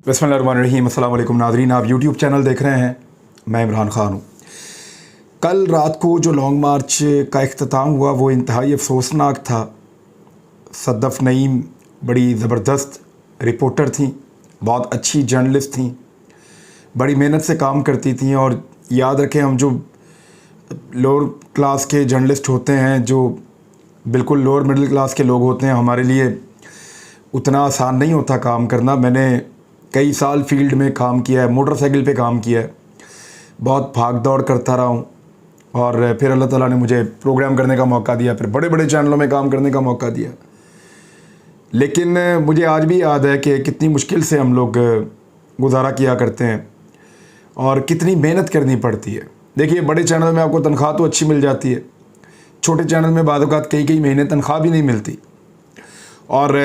बिस्मिल्लाहिर्रहमानिर्रहीम। अस्सलाम वालेकुम नाज़रीन, आप यूट्यूब चैनल देख रहे हैं। मैं इमरान ख़ान हूँ। कल रात को जो लॉन्ग मार्च का इख्तिताम हुआ वो इंतहाई अफसोसनाक था। सद्दफ़ नईम बड़ी ज़बरदस्त रिपोर्टर थीं, बहुत अच्छी जर्नलिस्ट थीं, बड़ी मेहनत से काम करती थीं। और याद रखें, हम जो लोअर क्लास के जर्नलिस्ट होते हैं, जो बिल्कुल लोअर मिडिल क्लास के लोग होते हैं, हमारे लिए उतना आसान नहीं होता काम करना। मैंने कई साल फील्ड में काम किया है, मोटरसाइकिल पे काम किया है, बहुत भाग दौड़ करता रहा हूँ। और फिर अल्लाह ताला ने मुझे प्रोग्राम करने का मौका दिया, फिर बड़े बड़े चैनलों में काम करने का मौका दिया। लेकिन मुझे आज भी याद है कि कितनी मुश्किल से हम लोग गुजारा किया करते हैं और कितनी मेहनत करनी पड़ती है। देखिए, बड़े चैनल में आपको तनख्वाह तो अच्छी मिल जाती है, छोटे चैनल में बाद औक़ात कई महीने तनख्वाह भी नहीं मिलती। और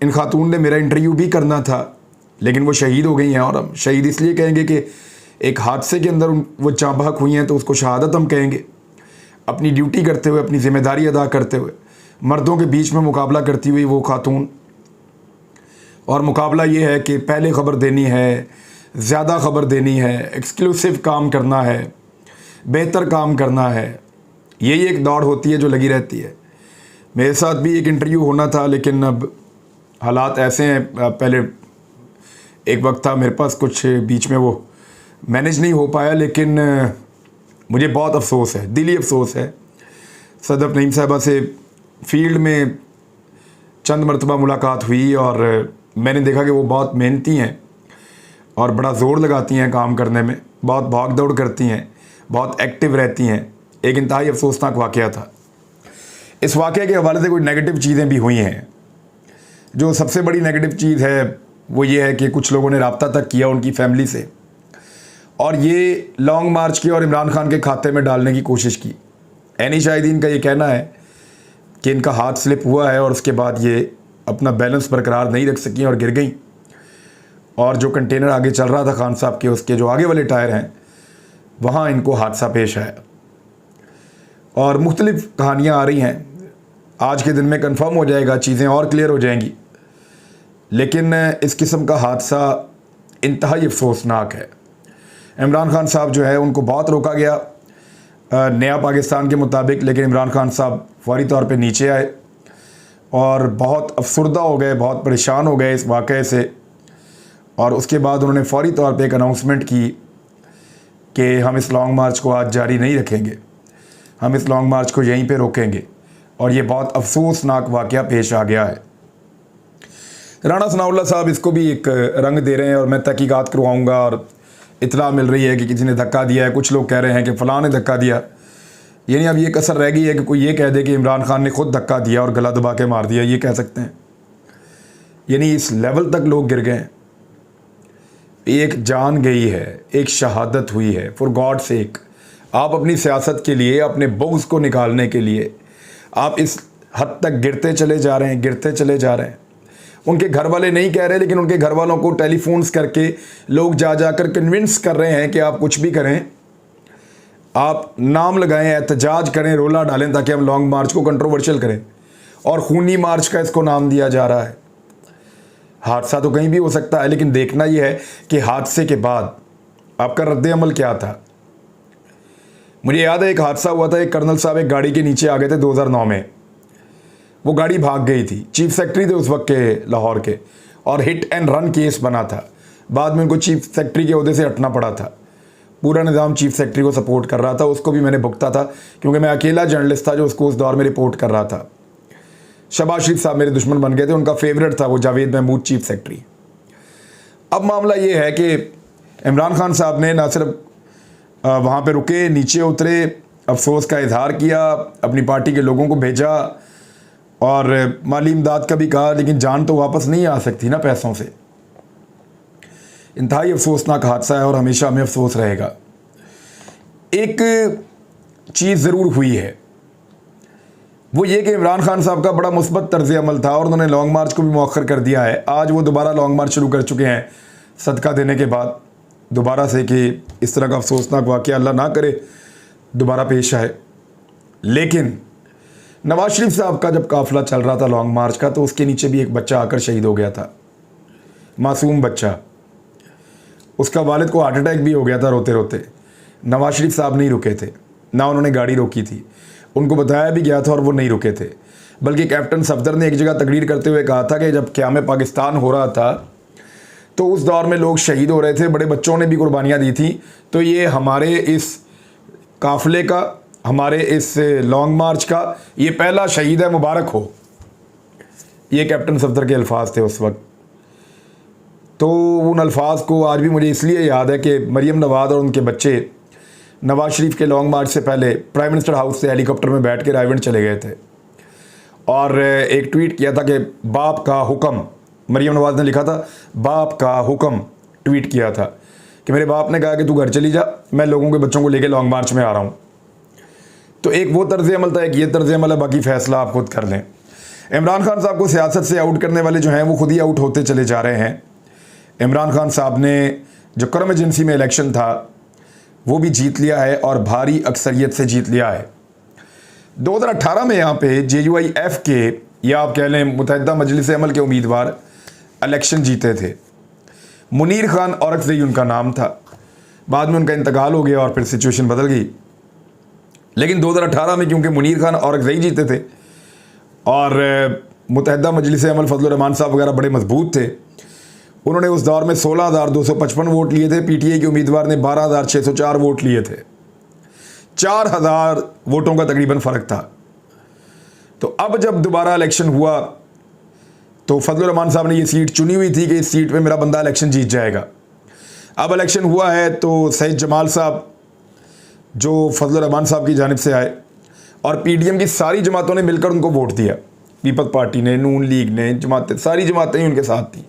इन खातून ने मेरा इंटरव्यू भी करना था, लेकिन वो शहीद हो गई हैं। और हम शहीद इसलिए कहेंगे कि एक हादसे के अंदर वो जाँ बहक हुई हैं, तो उसको शहादत हम कहेंगे। अपनी ड्यूटी करते हुए, अपनी ज़िम्मेदारी अदा करते हुए, मर्दों के बीच में मुकाबला करती हुई वो खातून। और मुकाबला ये है कि पहले ख़बर देनी है, ज़्यादा ख़बर देनी है, एक्सक्लूसिव काम करना है, बेहतर काम करना है। यही एक दौड़ होती है जो लगी रहती है। मेरे साथ भी एक इंटरव्यू होना था, लेकिन अब हालात ऐसे हैं। पहले एक वक्त था मेरे पास, कुछ बीच में वो मैनेज नहीं हो पाया। लेकिन मुझे बहुत अफसोस है, दिली अफसोस है। सद्दफ़ नईम साहिबा से फील्ड में चंद मरतबा मुलाकात हुई और मैंने देखा कि वो बहुत मेहनती हैं और बड़ा ज़ोर लगाती हैं काम करने में, बहुत भाग दौड़ करती हैं, बहुत एक्टिव रहती हैं। एक इंतहाई अफसोसनाक वाक़या था। इस वाक़े के हवाले से कुछ नेगेटिव चीज़ें भी हुई हैं। जो सबसे बड़ी नेगेटिव चीज़ है वो ये है कि कुछ लोगों ने रब्ता तक किया उनकी फैमिली से, और ये लॉन्ग मार्च की और इमरान खान के खाते में डालने की कोशिश की। ऐनी शाहिदीन का ये कहना है कि इनका हाथ स्लिप हुआ है और उसके बाद ये अपना बैलेंस बरकरार नहीं रख सकी और गिर गई। और जो कंटेनर आगे चल रहा था खान साहब के, उसके जो आगे वाले टायर हैं, वहाँ इनको हादसा पेश आया। और मुख्तलिफ़ कहानियाँ आ रही हैं। आज के दिन में कंफर्म हो जाएगा, चीज़ें और क्लियर हो जाएंगी। लेकिन इस किस्म का हादसा इंतहाई अफसोसनाक है। इमरान खान साहब जो है, उनको बहुत रोका गया नया पाकिस्तान के मुताबिक, लेकिन इमरान खान साहब फौरी तौर पे नीचे आए और बहुत अफसरदा हो गए, बहुत परेशान हो गए इस वाक़े से। और उसके बाद उन्होंने फौरी तौर पे एक अनाउंसमेंट की कि हम इस लॉन्ग मार्च को आज जारी नहीं रखेंगे, हम इस लॉन्ग मार्च को यहीं पे रोकेंगे। और ये बहुत अफसोसनाक वाक़या पेश आ गया है। राणा सनाउल्लाह साहब इसको भी एक रंग दे रहे हैं और मैं तहकीकात करवाऊँगा। और इत्तला मिल रही है कि किसी ने धक्का दिया है, कुछ लोग कह रहे हैं कि फ़लाँ ने धक्का दिया। यानी अब ये कसर रह गई है कि कोई ये कह दे कि इमरान खान ने खुद धक्का दिया और गला दबा के मार दिया, ये कह सकते हैं। यानी इस लेवल तक लोग गिर गए हैं। एक जान गई है, एक शहादत हुई है। फॉर गॉड सेक, आप अपनी सियासत के लिए, अपने बुग़्ज़ को निकालने के लिए आप इस हद तक गिरते चले जा रहे हैं, गिरते चले जा रहे हैं। उनके घर वाले नहीं कह रहे, लेकिन उनके घर वालों को टेलीफोन्स करके लोग जाकर कन्विंस कर रहे हैं कि आप कुछ भी करें, आप नाम लगाएं, एहतजाज करें, रोला डालें, ताकि हम लॉन्ग मार्च को कंट्रोवर्शियल करें। और खूनी मार्च का इसको नाम दिया जा रहा है। हादसा तो कहीं भी हो सकता है, लेकिन देखना यह है कि हादसे के बाद आपका रद्द-ए-अमल क्या था। मुझे याद है एक हादसा हुआ था, एक कर्नल साहब एक गाड़ी के नीचे आ गए थे 2009 में। वो गाड़ी भाग गई थी, चीफ सेक्रेटरी थे उस वक्त के लाहौर के, और हिट एंड रन केस बना था। बाद में उनको चीफ सेक्रेटरी के ओहदे से हटना पड़ा था। पूरा निज़ाम चीफ सेक्रेटरी को सपोर्ट कर रहा था, उसको भी मैंने भुगता था, क्योंकि मैं अकेला जर्नलिस्ट था जो उसको उस दौर में रिपोर्ट कर रहा था। शहबाज शरीफ साहब मेरे दुश्मन बन गए थे, उनका फेवरेट था वो जावेद महमूद चीफ सेक्रेटरी। अब मामला ये है कि इमरान खान साहब ने ना सिर्फ वहाँ पे रुके, नीचे उतरे, अफसोस का इजहार किया, अपनी पार्टी के लोगों को भेजा और माली इमदाद का भी कहा, लेकिन जान तो वापस नहीं आ सकती ना पैसों से। इंतहाई अफसोसनाक हादसा है और हमेशा हमें अफसोस रहेगा। एक चीज़ ज़रूर हुई है, वो ये कि इमरान खान साहब का बड़ा मुस्बत तर्ज़ अमल था और उन्होंने लॉन्ग मार्च को भी मौखर कर दिया है। आज वो दोबारा लॉन्ग मार्च शुरू कर चुके हैं सदका देने के बाद दोबारा से, कि इस तरह का अफसोसनाक वाक़या अल्लाह ना करे दोबारा पेश आए। लेकिन नवाज शरीफ साहब का जब काफ़िला चल रहा था लॉन्ग मार्च का, तो उसके नीचे भी एक बच्चा आकर शहीद हो गया था। मासूम बच्चा, उसका वालिद को हार्ट अटैक भी हो गया था रोते रोते। नवाज शरीफ साहब नहीं रुके थे, ना उन्होंने गाड़ी रोकी थी, उनको बताया भी गया था और वो नहीं रुके थे। बल्कि कैप्टन सफदर ने एक जगह तकरीर करते हुए कहा था कि जब क़याम पाकिस्तान हो रहा था तो उस दौर में लोग शहीद हो रहे थे, बड़े बच्चों ने भी कुर्बानियाँ दी थी, तो ये हमारे इस काफ़िले का, हमारे इस लॉन्ग मार्च का ये पहला शहीद है, मुबारक हो। ये कैप्टन सफदर के अल्फाज थे उस वक्त। तो उन अल्फाज को आज भी मुझे इसलिए याद है कि मरीम नवाज़ और उनके बच्चे नवाज शरीफ के लॉन्ग मार्च से पहले प्राइम मिनिस्टर हाउस से हेलीकॉप्टर में बैठ के रायगढ़ चले गए थे और एक ट्वीट किया था कि बाप का हुक्म, मरीम नवाज़ ने लिखा था बाप का हुक्म, ट्वीट किया था कि मेरे बाप ने कहा कि तू घर चली जा, मैं लोगों के बच्चों को लेके लॉन्ग मार्च में आ रहा हूँ। तो एक वो तर्ज़ अमल था, एक ये तर्ज़ अमल है, बाकी फ़ैसला आप खुद कर लें। इमरान खान साहब को सियासत से आउट करने वाले जो हैं वो खुद ही आउट होते चले जा रहे हैं। इमरान खान साहब ने जो करम एजेंसी में इलेक्शन था वो भी जीत लिया है और भारी अक्सरियत से जीत लिया है। 2018 में यहाँ पे JUIF के, या आप कह लें मुत्तहिदा मजलिस अमल के उम्मीदवार इलेक्शन जीते थे। मुनीर खान औरकज़ई उनका नाम था, बाद में उनका इंतकाल हो गया और फिर सिचुएशन बदल गई। लेकिन 2018 में क्योंकि मुनीर खान औरकज़ई जीते थे और मुत्तहिदा मजलिस अमल फजलुर रहमान साहब वगैरह बड़े मजबूत थे, उन्होंने उस दौर में 16,255 वोट लिए थे। PTI के उम्मीदवार ने 12,604 वोट लिए थे। 4,000 वोटों का तकरीबन फ़र्क था। तो अब जब दोबारा इलेक्शन हुआ तो फजलुर रहमान साहब ने ये सीट चुनी हुई थी कि इस सीट पे मेरा बंदा इलेक्शन जीत जाएगा। अब इलेक्शन हुआ है तो सैयद जमाल साहब जो फजलुर रहमान साहब की जानिब से आए और PDM की सारी जमातों ने मिलकर उनको वोट दिया। पीपल्स पार्टी ने, नून लीग ने, जमातें, सारी जमातें ही उनके साथ थी,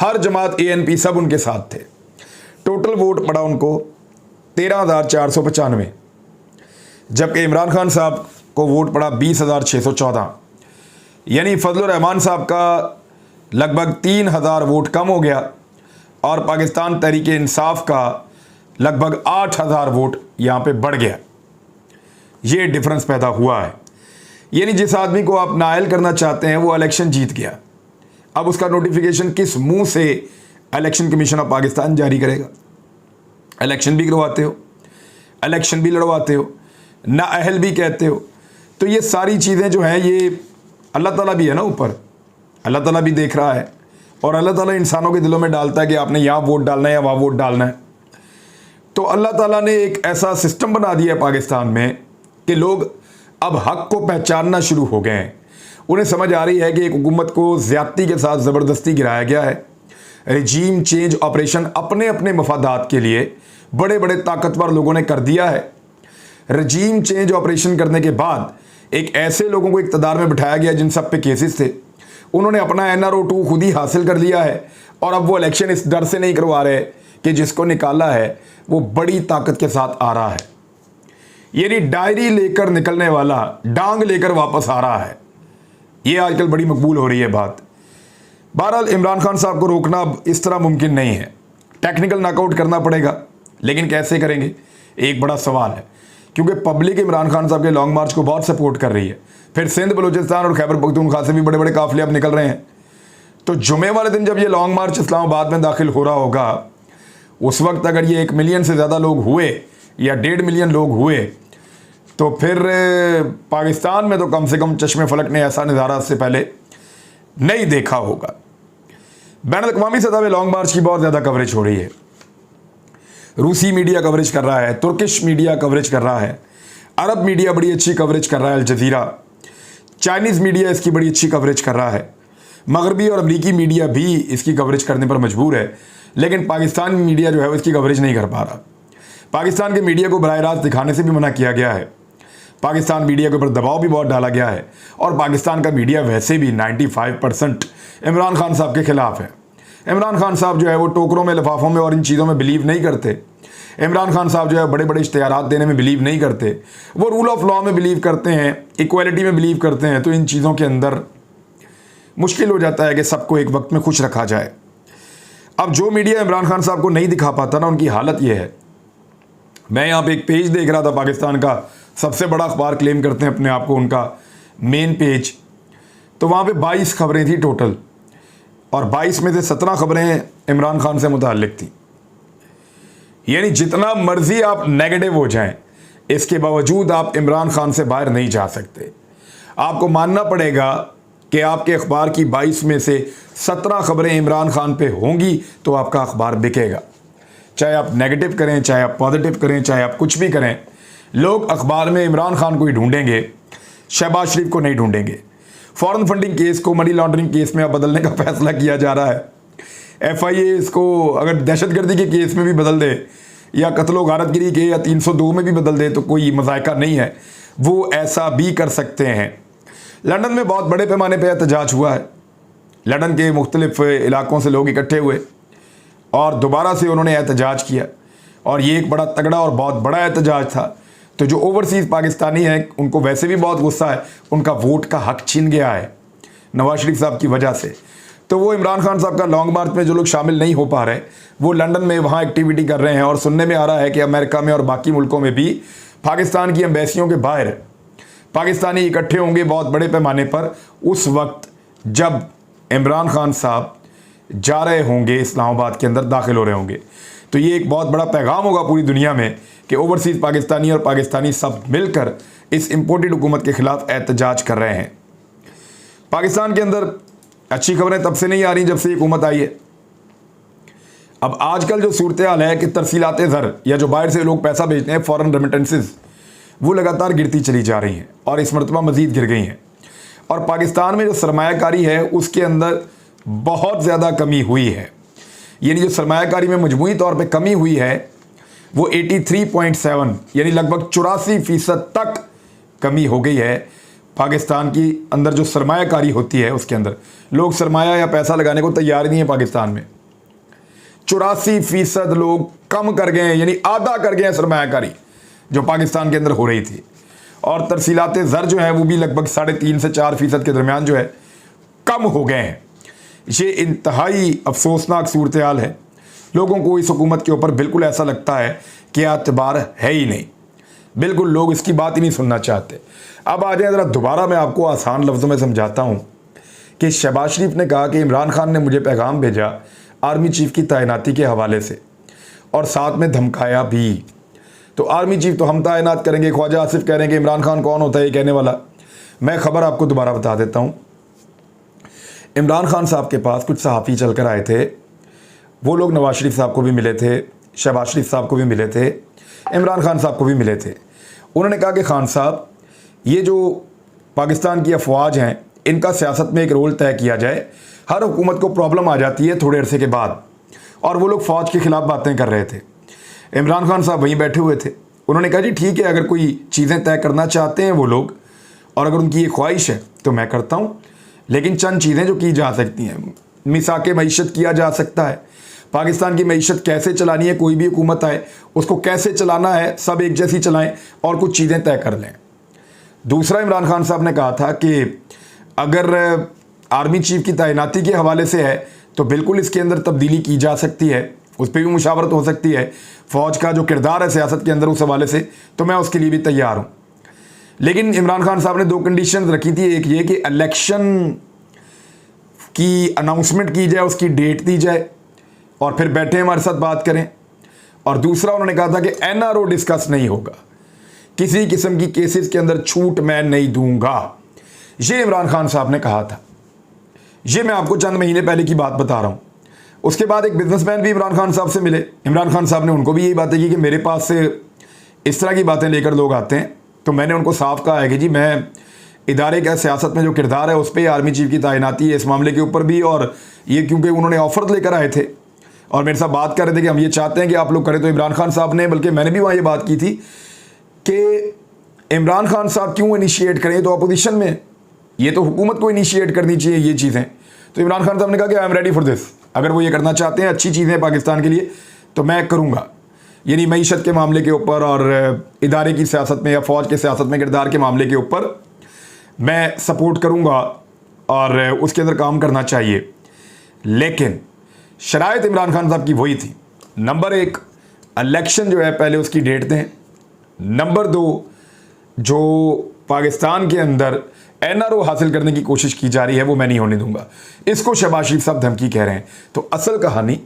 हर जमात ANP सब उनके साथ थे। टोटल वोट पड़ा उनको 13,495, जबकि इमरान खान साहब को वोट पड़ा 20,614। यानी फजलुर रहमान साहब का लगभग 3,000 वोट कम हो गया और पाकिस्तान तहरीक इंसाफ का लगभग 8,000 वोट यहाँ पे बढ़ गया। ये डिफरेंस पैदा हुआ है। यानी जिस आदमी को आप नाअहल करना चाहते हैं वो इलेक्शन जीत गया। अब उसका नोटिफिकेशन किस मुंह से इलेक्शन कमीशन ऑफ पाकिस्तान जारी करेगा? इलेक्शन भी करवाते हो, इलेक्शन भी लड़वाते हो, नाअहल भी कहते हो। तो ये सारी चीज़ें जो हैं ये अल्लाह ताला भी है ना ऊपर, अल्लाह ताला भी देख रहा है और अल्लाह ताला इंसानों के दिलों में डालता है कि आपने यहाँ वोट डालना है या वहाँ वोट डालना है। तो अल्लाह ताला ने एक ऐसा सिस्टम बना दिया है पाकिस्तान में कि लोग अब हक को पहचानना शुरू हो गए हैं। उन्हें समझ आ रही है कि एक हुकूमत को ज़्यादती के साथ ज़बरदस्ती गिराया गया है। रजीम चेंज ऑपरेशन अपने अपने मफादात के लिए बड़े बड़े ताकतवर लोगों ने कर दिया है। रजीम चेंज ऑपरेशन करने के बाद एक ऐसे लोगों को इक़्तिदार में बिठाया गया जिन सब पे केसेस थे। उन्होंने अपना NRO2 खुद ही हासिल कर लिया है और अब वो इलेक्शन इस डर से नहीं करवा रहे कि जिसको निकाला है वो बड़ी ताकत के साथ आ रहा है। यानी डायरी लेकर निकलने वाला डांग लेकर वापस आ रहा है। ये आजकल बड़ी मकबूल हो रही है बात। बहरहाल इमरान खान साहब को रोकना अब इस तरह मुमकिन नहीं है, टेक्निकल नॉकआउट करना पड़ेगा। लेकिन कैसे करेंगे, एक बड़ा सवाल है, क्योंकि पब्लिक इमरान खान साहब के लॉन्ग मार्च को बहुत सपोर्ट कर रही है। फिर सिंध, बलूचिस्तान और खैबर पख्तूनख्वा से भी बड़े बड़े काफिले अब निकल रहे हैं। तो जुमे वाले दिन जब ये लॉन्ग मार्च इस्लामाबाद में दाखिल हो रहा होगा, उस वक्त अगर ये 1 मिलियन से ज़्यादा लोग हुए या 1.5 मिलियन लोग हुए तो फिर पाकिस्तान में तो कम से कम चश्मे फलक ने ऐसा नज़ारा से पहले नहीं देखा होगा। बैनुल-अक़वामी सतह पे लॉन्ग मार्च की बहुत ज़्यादा कवरेज हो रही है। रूसी मीडिया कवरेज कर रहा है, तुर्किश मीडिया कवरेज कर रहा है, अरब मीडिया बड़ी अच्छी कवरेज कर रहा है, अल जज़ीरा, चाइनीज़ मीडिया इसकी बड़ी अच्छी कवरेज कर रहा है, मगरबी और अमरीकी मीडिया भी इसकी कवरेज करने पर मजबूर है। लेकिन पाकिस्तान मीडिया जो है वो इसकी कवरेज नहीं कर पा रहा। पाकिस्तान के मीडिया को बराह रास्त दिखाने से भी मना किया गया है। पाकिस्तान मीडिया के ऊपर दबाव भी बहुत डाला गया है और पाकिस्तान का मीडिया वैसे भी 95% इमरान खान साहब के ख़िलाफ़ है। इमरान खान साहब जो है वो टोकरों में, लिफाफों में और इन चीज़ों में बिलीव नहीं करते। इमरान खान साहब जो है बड़े बड़े इश्तिहारात देने में बिलीव नहीं करते। वो रूल ऑफ लॉ में बिलीव करते हैं, इक्वालिटी में बिलीव करते हैं। तो इन चीज़ों के अंदर मुश्किल हो जाता है कि सबको एक वक्त में खुश रखा जाए। अब जो मीडिया इमरान खान साहब को नहीं दिखा पाता ना, उनकी हालत ये है। मैं यहाँ पे एक पेज देख रहा था, पाकिस्तान का सबसे बड़ा अखबार क्लेम करते हैं अपने आप को, उनका मेन पेज। तो वहाँ पे 22 खबरें थी टोटल और 22 में से 17 खबरें इमरान खान से मुताल्लिक थी। यानी जितना मर्जी आप नेगेटिव हो जाएं, इसके बावजूद आप इमरान खान से बाहर नहीं जा सकते। आपको मानना पड़ेगा कि आपके अखबार की 22 में से 17 खबरें इमरान खान पे होंगी तो आपका अखबार बिकेगा। चाहे आप नेगेटिव करें, चाहे आप पॉजिटिव करें, चाहे आप कुछ भी करें, लोग अखबार में इमरान खान को ही ढूंढेंगे, शहबाज शरीफ को नहीं ढूंढेंगे। फॉरेन फंडिंग केस को मनी लॉन्ड्रिंग केस में अब बदलने का फैसला किया जा रहा है। FIA इसको अगर दहशतगर्दी के केस में भी बदल दे या कत्लो गारतगिरी के या 302 में भी बदल दे तो कोई मजायका नहीं है, वो ऐसा भी कर सकते हैं। लंदन में बहुत बड़े पैमाने पर एहतजाज हुआ है। लंदन के मुख्तलिफ इलाकों से लोग इकट्ठे हुए और दोबारा से उन्होंने एहतजाज किया, और ये एक बड़ा तगड़ा और बहुत बड़ा एहतजाज था। तो जो ओवरसीज़ पाकिस्तानी हैं उनको वैसे भी बहुत गुस्सा है, उनका वोट का हक छीन गया है नवाज शरीफ साहब की वजह से। तो वो इमरान खान साहब का लॉन्ग मार्च में जो लोग शामिल नहीं हो पा रहे, वो लंदन में वहाँ एक्टिविटी कर रहे हैं। और सुनने में आ रहा है कि अमेरिका में और बाकी मुल्कों में भी पाकिस्तान की एम्बेसियों के बाहर पाकिस्तानी इकट्ठे होंगे बहुत बड़े पैमाने पर, उस वक्त जब इमरान खान साहब जा रहे होंगे इस्लामाबाद के अंदर, दाखिल हो रहे होंगे। तो ये एक बहुत बड़ा पैगाम होगा पूरी दुनिया में कि ओवरसीज़ पाकिस्तानी और पाकिस्तानी सब मिलकर इस इम्पोर्टेड हुकूमत के ख़िलाफ़ एहतजाज कर रहे हैं। पाकिस्तान के अंदर अच्छी खबरें तब से नहीं आ रही जब से हुकूमत आई है। अब आजकल जो सूरत हाल है कि तरसीलात ज़र या जो बाहर से लोग पैसा भेजते हैं, फॉरेन रेमिटेंसेस, वो लगातार गिरती चली जा रही हैं और इस मरतबा मज़ीद गिर गई हैं। और पाकिस्तान में जो सरमायाकारी है उसके अंदर बहुत ज़्यादा कमी हुई है। यानी जो सरमायाकारी में मजमूई तौर पे कमी हुई है वो 83.7 यानी लगभग 84% तक कमी हो गई है। पाकिस्तान की अंदर जो सरमायाकारी होती है उसके अंदर लोग सरमाया या पैसा लगाने को तैयार नहीं है। पाकिस्तान में 84% लोग कम कर गए हैं, यानी आधा कर गए हैं सरमायाकारी जो पाकिस्तान के अंदर हो रही थी। और तरसीलात ज़र जो है वो भी लगभग 3.5 से 4% के दरमियान जो है कम हो गए हैं। ये इंतहाई अफसोसनाक सूरत हाल है। लोगों को इस हुकूमत के ऊपर बिल्कुल ऐसा लगता है कि एतबार है ही नहीं, बिल्कुल लोग इसकी बात ही नहीं सुनना चाहते। अब आ जाए ज़रा दोबारा मैं आपको आसान लफ्ज़ों में समझाता हूँ कि शहबाज शरीफ ने कहा कि इमरान खान ने मुझे पैगाम भेजा आर्मी चीफ़ की तैनाती के हवाले से और साथ में धमकाया भी। तो आर्मी चीफ़ तो हम तैनात करेंगे, ख्वाजा आसिफ कह रहे हैं कि इमरान खान कौन होता है ये कहने वाला। मैं ख़बर आपको दोबारा बता देता हूँ। इमरान खान साहब के पास कुछ सहाफ़ी चल कर आए थे, वो लोग नवाज शरीफ साहब को भी मिले थे, शहबाज शरीफ साहब को भी मिले थे, इमरान खान साहब को भी मिले थे। उन्होंने कहा कि खान साहब, ये जो पाकिस्तान की अफवाज हैं इनका सियासत में एक रोल तय किया जाए। हर हुकूमत को प्रॉब्लम आ जाती है थोड़े अरसे के बाद, और वो लोग फ़ौज के ख़िलाफ़ बातें कर रहे थे। इमरान खान साहब वहीं बैठे हुए थे। उन्होंने कहा जी ठीक है, अगर कोई चीज़ें तय करना चाहते हैं वो लोग और अगर उनकी ये ख्वाहिश है तो मैं करता हूँ, लेकिन चंद चीज़ें जो की जा सकती हैं, मिसाक़ मईशत किया जा सकता है, पाकिस्तान की मईशत कैसे चलानी है, कोई भी हुकूमत आए उसको कैसे चलाना है, सब एक जैसी चलाएं और कुछ चीज़ें तय कर लें। दूसरा, इमरान खान साहब ने कहा था कि अगर आर्मी चीफ़ की तैनाती के हवाले से है तो बिल्कुल इसके अंदर तब्दीली की जा सकती है, उस पर भी मुशावरत हो सकती है। फ़ौज का जो किरदार है सियासत के अंदर उस हवाले से तो मैं उसके लिए भी तैयार हूँ। लेकिन इमरान खान साहब ने 2 कंडीशन रखी थी। एक ये कि इलेक्शन की अनाउंसमेंट की जाए, उसकी डेट दी जाए और फिर बैठे हमारे साथ बात करें। और दूसरा, उन्होंने कहा था कि NRO डिस्कस नहीं होगा, किसी किस्म की केसेस के अंदर छूट मैं नहीं दूंगा। ये इमरान खान साहब ने कहा था। ये मैं आपको चंद महीने पहले की बात बता रहा हूँ। उसके बाद एक बिजनेसमैन भी इमरान खान साहब से मिले। इमरान खान साहब ने उनको भी यही बातें की कि मेरे पास से इस तरह की बातें लेकर लोग आते हैं। तो मैंने उनको साफ कहा है कि जी मैं इदारे का सियासत में जो किरदार है उस पर आर्मी चीफ़ की तैनाती है, इस मामले के ऊपर भी। और ये क्योंकि उन्होंने ऑफ़र लेकर आए थे और मेरे साथ बात कर रहे थे कि हम ये चाहते हैं कि आप लोग करें। तो इमरान खान साहब ने, बल्कि मैंने भी वहाँ ये बात की थी कि इमरान खान साहब क्यों इनिशिएट करें, तो अपोजिशन में, ये तो हुकूमत को इनिशिएट करनी चाहिए ये चीज़ें। तो इमरान खान साहब ने कहा कि I am ready for this, अगर वो ये करना चाहते हैं, अच्छी चीज़ें पाकिस्तान के लिए, तो मैं करूँगा। यानी मईशत के मामले के ऊपर और इदारे की सियासत में या फ़ौज के सियासत में किरदार के मामले के ऊपर मैं सपोर्ट करूँगा और उसके अंदर काम करना चाहिए। लेकिन शराइत इमरान खान साहब की वही थी। नंबर 1, इलेक्शन जो है पहले उसकी डेट दें। नंबर 2, जो पाकिस्तान के अंदर एनआरओ हासिल करने की कोशिश की जा रही है, वो मैं नहीं होने दूंगा। इसको शहबाज शरीफ साहब धमकी कह रहे हैं। तो असल कहानी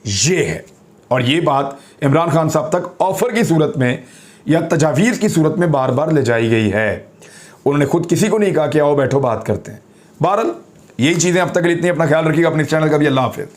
ये है, और ये बात इमरान खान साहब तक ऑफर की सूरत में या तजावीज़ की सूरत में बार बार ले जाई गई है। उन्होंने खुद किसी को नहीं कहा कि आओ बैठो बात करते हैं। बहरहाल यही चीज़ें अब तक के लिए इतनी। अपना ख्याल रखिएगा, अपने चैनल का भी। अल्लाह हाफिज़।